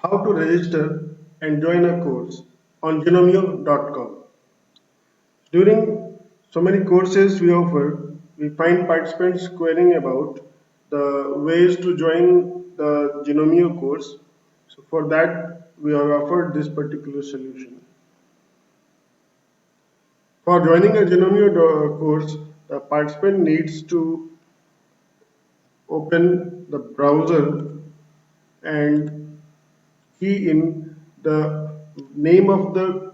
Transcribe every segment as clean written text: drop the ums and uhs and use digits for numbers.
How to register and join a course on Genomio.com. During so many courses we offer, we find participants querying about the ways to join the Genomio course. So for that, we have offered this particular solution. For joining a Genomio course, the participant needs to open the browser and key in the name of the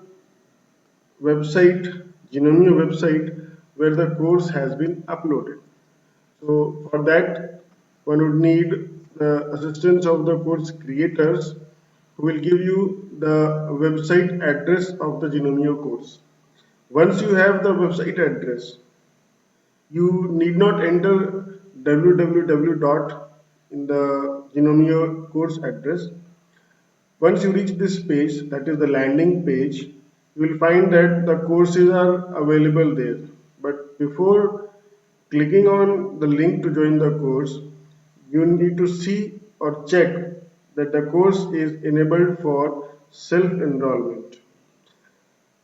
website, Genomio website, where the course has been uploaded. So for that, one would need the assistance of the course creators who will give you the website address of the Genomio course. Once you have the website address, you need not enter www dot in the Genomio course address. Once you reach this page, that is the landing page, you will find that the courses are available there. But before clicking on the link to join the course, you need to see or check that the course is enabled for self-enrollment.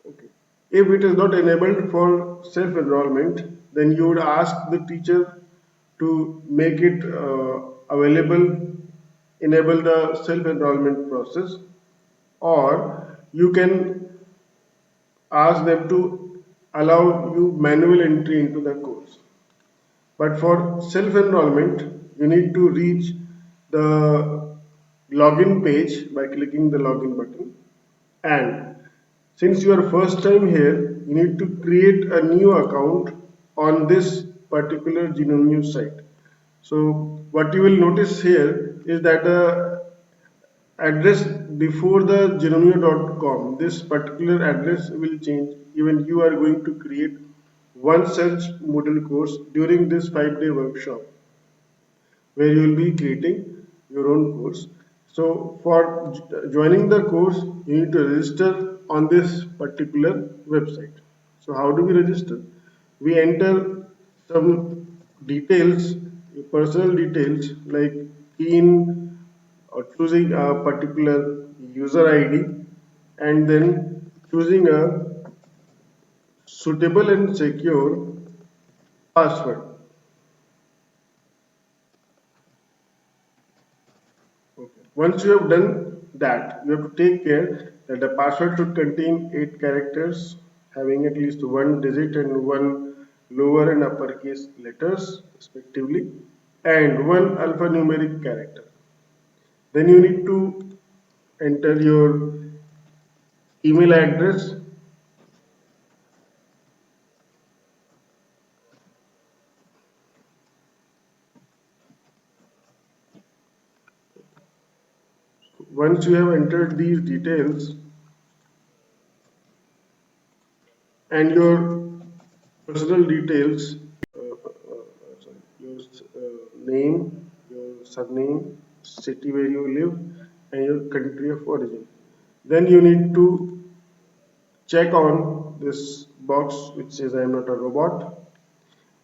Okay. If it is not enabled for self-enrollment, then you would ask the teacher to make it available, enable the self-enrollment process, or you can ask them to allow you manual entry into the course. But for self-enrollment, you need to reach the login page by clicking the login button. And since you are first time here, you need to create a new account on this particular Genomio site. So what you will notice here is that the address before the genomio.com, this particular address will change even you are going to create one such Moodle course during this 5-day workshop where you will be creating your own course. So for joining the course, you need to register on this particular website. So how do we register? We enter some details, personal details like in or choosing a particular user ID and then choosing a suitable and secure password. Okay. Once you have done that, you have to take care that the password should contain 8 characters having at least one digit and one lower and uppercase letters respectively and one alphanumeric character. Then you need to enter your email address. Once you have entered these details and your personal details, your name, your surname, city where you live, and your country of origin. Then you need to check on this box which says I am not a robot,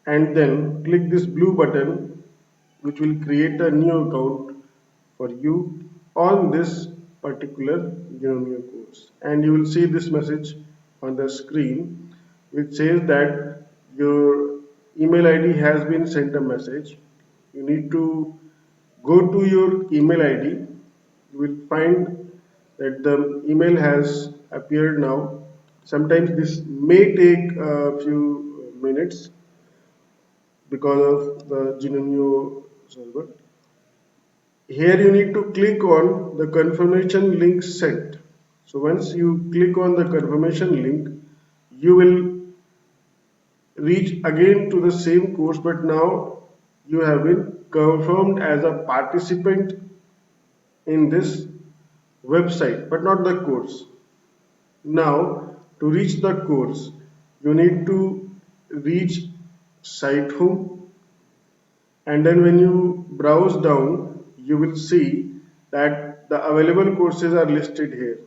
and then click this blue button which will create a new account for you on this particular Genomio course. And you will see this message on the screen which says that your email ID has been sent a message. You need to go to your email ID. You will find that the email has appeared now. Sometimes this may take a few minutes because of the Genomio server. Here you need to click on the confirmation link sent. So once you click on the confirmation link, you will reach again to the same course, but now you have been confirmed as a participant in this website, but not the course. Now to reach the course, you need to reach site home, and then when you browse down, you will see that the available courses are listed here.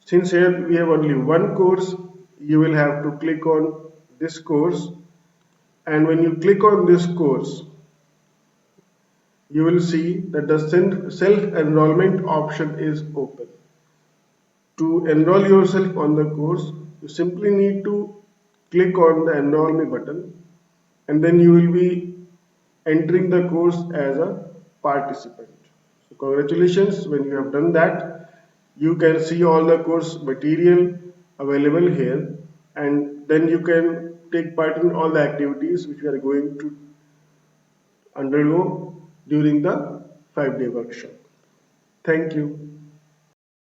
Since here we have only one course, you will have to click on this course, and when you click on this course, you will see that the self-enrollment option is open. To enroll yourself on the course, you simply need to click on the enroll me button, and then you will be entering the course as a participant. So congratulations, when you have done that, you can see all the course material available here, and then you can take part in all the activities which we are going to undergo during the 5-day workshop. Thank you.